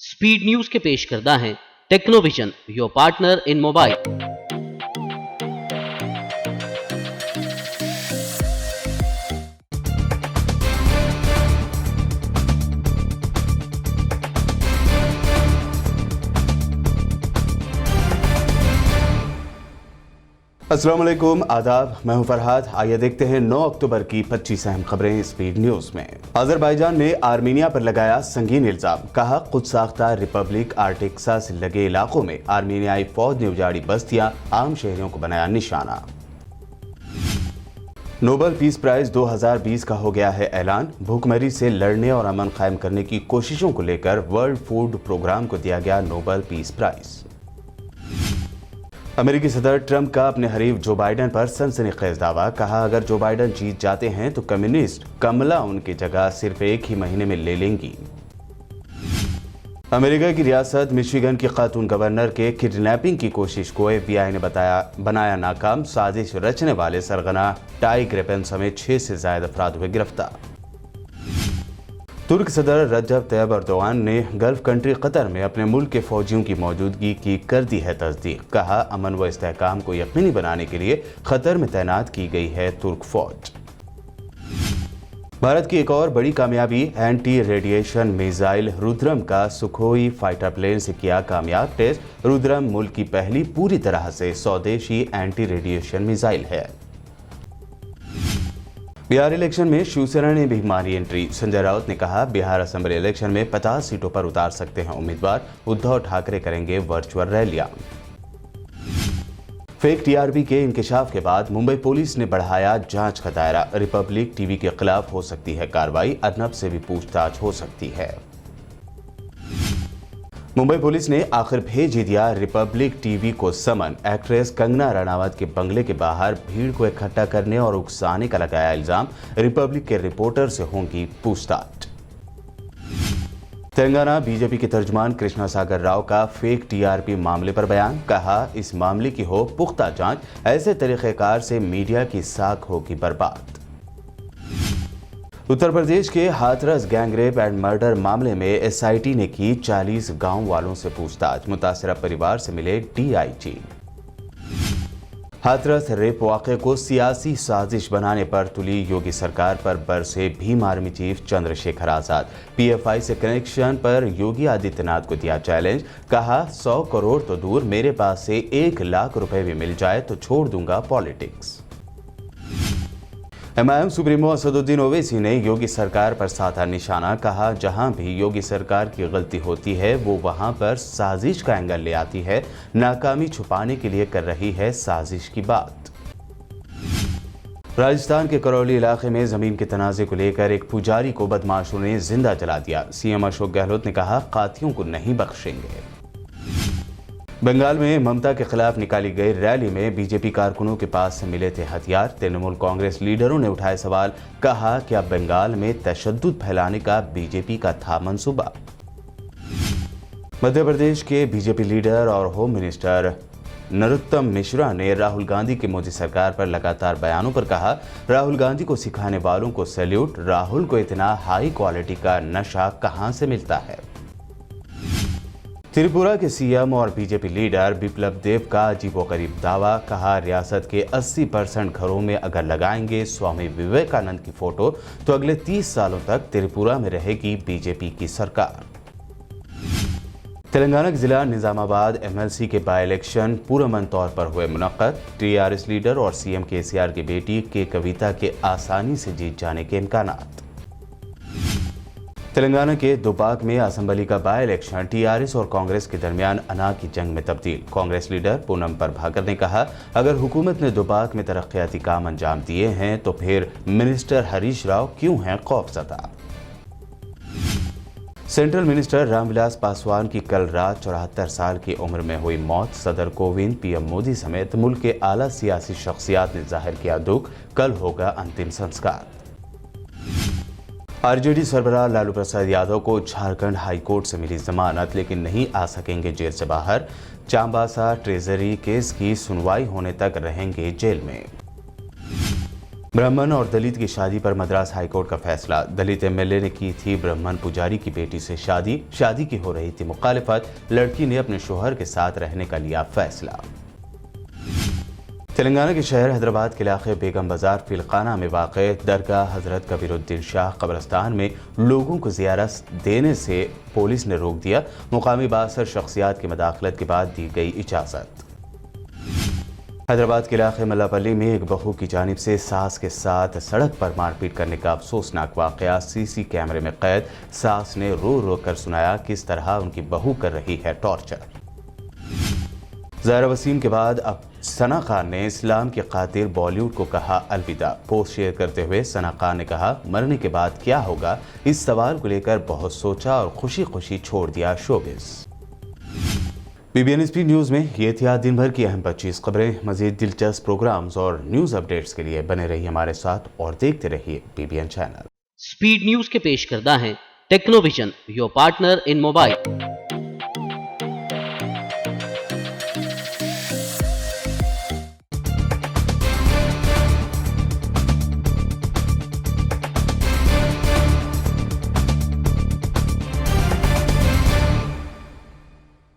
Speed news के पेश करदा है Technovision, your partner in mobile. अस्सलाम वालेकुम, आदाब। मैं हूं फरहाद। आइए देखते हैं 9 अक्टूबर की 25 अहम खबरें स्पीड न्यूज में। अजरबैजान ने आर्मीनिया पर लगाया संगीन इल्जाम। कहा, खुद साख्ता रिपब्लिक आर्टिक्सा से लगे इलाकों में आर्मीनियाई फौज ने उजाड़ी बस्तियां, आम शहरियों को बनाया निशाना। नोबेल पीस प्राइज 2020 का हो गया है ऐलान। भूखमरी से लड़ने और अमन कायम करने की कोशिशों को लेकर वर्ल्ड फूड प्रोग्राम को दिया गया नोबेल पीस प्राइज। अमेरिकी सदर ट्रंप का अपने हरीफ जो बाइडेन पर सनसनीखेज दावा। कहा, अगर जो बाइडेन जीत जाते हैं तो कम्युनिस्ट कमला उनकी जगह सिर्फ एक ही महीने में ले लेंगी। अमेरिका की रियासत मिशिगन की खातून गवर्नर के किडनैपिंग की कोशिश को FBI ने बनाया नाकाम। साजिश रचने वाले सरगना टाई ग्रेपेन समेत 6 से ज्यादा अफराद हुए गिरफ्तार। तुर्क सदर रजब तैयब अर्दोगान ने गल्फ कंट्री कतर में अपने मुल्क के फौजियों की मौजूदगी की कर दी है तस्दीक। कहा, अमन व इस्तेहकाम को यकीनी बनाने के लिए खतर में तैनात की गई है तुर्क फौज। भारत की एक और बड़ी कामयाबी, एंटी रेडिएशन मिसाइल रुद्रम का सुखोई फाइटर प्लेन से किया कामयाब टेस्ट। रुद्रम मुल्क की पहली पूरी तरह से स्वदेशी एंटी रेडिएशन मिसाइल है। बिहार इलेक्शन में शिवसेना ने भी मारी एंट्री। संजय राउत ने कहा, बिहार असेंबली इलेक्शन में 50 सीटों पर उतार सकते हैं उम्मीदवार। उद्धव ठाकरे करेंगे वर्चुअल रैलियां। फेक TRP के इंकशाफ के बाद मुंबई पुलिस ने बढ़ाया जांच का दायरा। रिपब्लिक टीवी के खिलाफ हो सकती है कार्रवाई। अर्नब से भी पूछताछ हो सकती है। मुंबई पुलिस ने आखिर भेज ही दिया रिपब्लिक टीवी को समन। एक्ट्रेस कंगना रनावत के बंगले के बाहर भीड़ को इकट्ठा करने और उकसाने का लगाया इल्जाम। रिपब्लिक के रिपोर्टर से होंगी पूछताछ। तेलंगाना बीजेपी के तर्जुमान कृष्णा सागर राव का फेक TRP मामले पर बयान। कहा, इस मामले की हो पुख्ता जांच, ऐसे तरीकेकार से मीडिया की साख होगी बर्बाद। उत्तर प्रदेश के हाथरस गैंगरेप एंड मर्डर मामले में SIT ने की 40 गांव वालों से पूछताछ। मुतासिरा परिवार से मिले DIG। हाथरस रेप वाक़े को सियासी साजिश बनाने पर तुली योगी सरकार पर बरसे Bhim army chief Chandrashekhar Azad. PFI से कनेक्शन पर योगी आदित्यनाथ को दिया चैलेंज। कहा, 100 करोड़ तो दूर, मेरे पास से 1 लाख रुपए भी मिल जाए तो छोड़ दूंगा politics. MIM supremo Asaduddin Owaisi ने योगी सरकार पर साधा निशाना। कहा, जहां भी योगी सरकार की गलती होती है वो वहां पर साजिश का एंगल ले आती है। नाकामी छुपाने के लिए कर रही है साजिश की बात। राजस्थान के करौली इलाके में जमीन के तनाजे को लेकर एक पुजारी को बदमाशों ने जिंदा जला दिया। CM अशोक गहलोत ने कहा, कातियों को नहीं बख्शेंगे। बंगाल में ममता के खिलाफ निकाली गई रैली में बीजेपी कारकुनों के पास से मिले थे हथियार। तृणमूल कांग्रेस लीडरों ने उठाए सवाल। कहा, क्या बंगाल में तशद्दुद फैलाने का बीजेपी का था मंसूबा। मध्य प्रदेश के बीजेपी लीडर और होम मिनिस्टर नरोत्तम मिश्रा ने राहुल गांधी की मोदी सरकार पर लगातार बयानों पर कहा, राहुल गांधी को सिखाने वालों को सैल्यूट। राहुल को इतना हाई क्वालिटी का नशा कहां से मिलता है। त्रिपुरा के CM और बीजेपी लीडर बिप्लब देब का अजीबोगरीब दावा। कहा, रियासत के 80% घरों में अगर लगाएंगे स्वामी विवेकानंद की फोटो तो अगले 30 सालों तक त्रिपुरा में रहेगी बीजेपी की सरकार। तेलंगाना के जिला निजामाबाद MLC के बाई इलेक्शन पुरअमन तौर पर हुए मुनक्कद। TRS लीडर और CM KCR की बेटी के कविता के आसानी से जीत जाने के इम्कानात। तेलंगाना के दुबाक में असेंबली का बाई इलेक्शन TRS और कांग्रेस के दरमियान अना की जंग में तब्दील। कांग्रेस लीडर पूनम प्रभाकर ने कहा, अगर हुकूमत ने दुबाक में तरक्याती काम अंजाम दिए हैं तो फिर मिनिस्टर हरीश राव क्यों हैं खौफजदा। सेंट्रल मिनिस्टर रामविलास पासवान की कल रात 74 साल की उम्र में हुई मौत। सदर कोविंद, PM मोदी समेत मुल्क के आला सियासी शख्सियात ने जाहिर किया दुख। कल होगा अंतिम संस्कार। RJD सरबराह लालू प्रसाद यादव को झारखंड हाई कोर्ट से मिली जमानत, लेकिन नहीं आ सकेंगे जेल से बाहर। चांबासा ट्रेजरी केस की सुनवाई होने तक रहेंगे जेल में। ब्राह्मण और दलित की शादी पर मद्रास हाईकोर्ट का फैसला। दलित एमएलए ने की थी ब्राह्मण पुजारी की बेटी से शादी की हो रही थी मुखालिफत। लड़की ने अपने शोहर के साथ रहने का लिया फैसला। तेलंगाना के शहर हैदराबाद के इलाके बेगम बाजार फिलखाना में वाक़ दरगाह हजरत कबीरुद्दीन शाह कब्रिस्तान में लोगों को ज़ियारत देने से पुलिस ने रोक दिया। मुकामी बासर शख्सियात की मदाखलत के बाद दी गई इजाज़त। हैदराबाद के इलाके मल्लापल्ली में एक बहू की जानिब से सास के साथ सड़क पर मारपीट करने का अफसोसनाक वाक़या सीसी कैमरे में कैद। सास ने रो रो कर सुनाया किस तरह उनकी बहू कर रही है टॉर्चर। ज़ाहिरा वसीम के बाद अब सना खान ने इस्लाम के खातिर बॉलीवुड को कहा अलविदा। पोस्ट शेयर करते हुए सना खान ने कहा, मरने के बाद क्या होगा, इस सवाल को लेकर बहुत सोचा और खुशी खुशी छोड़ दिया शोबिज़। BBN स्पीड न्यूज़ में ये थी आज दिन भर की अहम 25 खबरें। मज़ीद दिलचस्प प्रोग्राम्स और न्यूज़ अपडेट्स के लिए बने रहिए हमारे साथ और देखते रहिए BBN चैनल। स्पीड न्यूज के पेश करदा हैं Technovision, your partner in mobile.